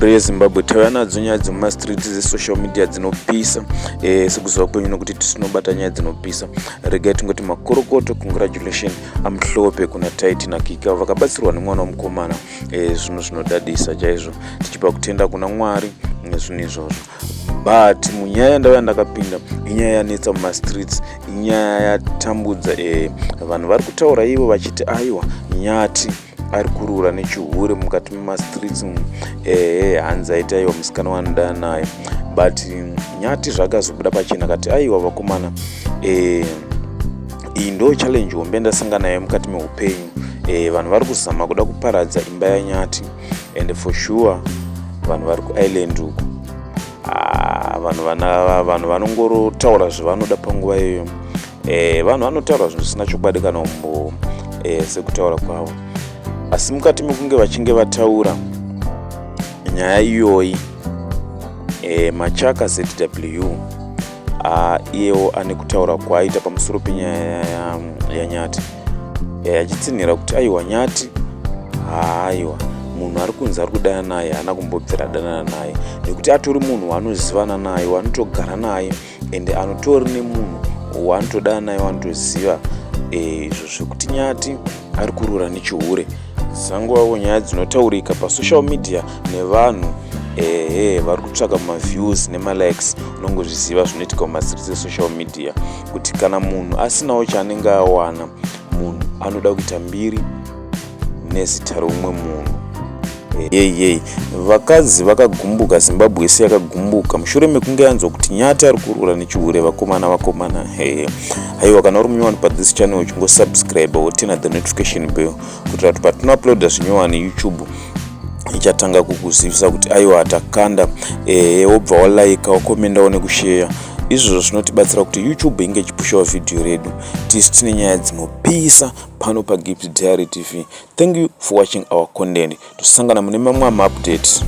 mhuri yeZimbabwe tauya nadzo nyaya dzemumastreets dzesocial media dzinopisa. Sekuziva kwenyu nokuti tisinobata nyaya dzinopisa, regai tingoti makorokoto congratulation amuhlope kuna Taiti naKika vakabatsirwa nemwana womukomana. Zvinhu zvinodadisa chaizvo, tichipa kutenda kuna Mwari nezvinhu izvozvo. But munyaya yandauya ndakapinda inyaya yanetsa mumastreets, inyaya yatambudza. Vanhu vari kutaura ivo vachiti aiwa Nyati ari kurura nechihure mukati memastreets. Hanzi aita aiwa musikana wanoda naye, but Nyati zvakazobuda pachena kati aiwa vakomana, iyi ndo challenge hombe ndasangana nayo mukati meupenyu. Vanhu vari kuzama kuda kuparadza imba yaNyati, and for sure vanhu vari kuisland uku, vanhu vanongorotaura zvavanoda panguva iyoyo. Vanhu vanotaura zvinhu zvisina chokwadi kana umbo sekutaura kwavo, asi mukati mekunge vachinge vataura nyaya iyoyi, Machaka ZW iyewo ane kutaura kwaaita pamusoro penyaya yaNyati, achitsinhira kuti aiwa Nyati aiwa munhu ari kunzi ari kudana naye haana kumbobvira danana naye, nekuti atori munhu waanozivana naye, waanotogara naye, ende anotori nemunhu waanotodana naye, waanotoziva izvo zvekuti Nyati ari kurura nechihure. Dzangovawo nyaya dzinotaurika pasocial media nevanhu vari kutsvaka maviews nemalikes. Unongozviziva zvinoitika mumastreets esocial media, kuti kana munhu asinawo chaanenge awana, munhu anoda kuita mbiri nezita roumwe munhu. Vakadzi vakagumbuka, Zimbabwe yese yakagumbuka mushure mekunge yanzwa kuti Nyati ari kurura nechihure vakomana. Haiwa, kana uri munyowani pathis channel uchingosubscribe wotina the notification bell kuitira kuti patinouploada zvinyowani YouTube ichatanga kukuzivisa kuti aiwa takanda, wobva walike wakomendawo nekushare. Izvozvo zvinotibatsira kuti YouTube inge ichipushawo vhidhiyo redu tisi tine nyaya dzinopisa pano paGift Diary TV. Thank you for watching our content. Tosangana mune mamwe maupdates.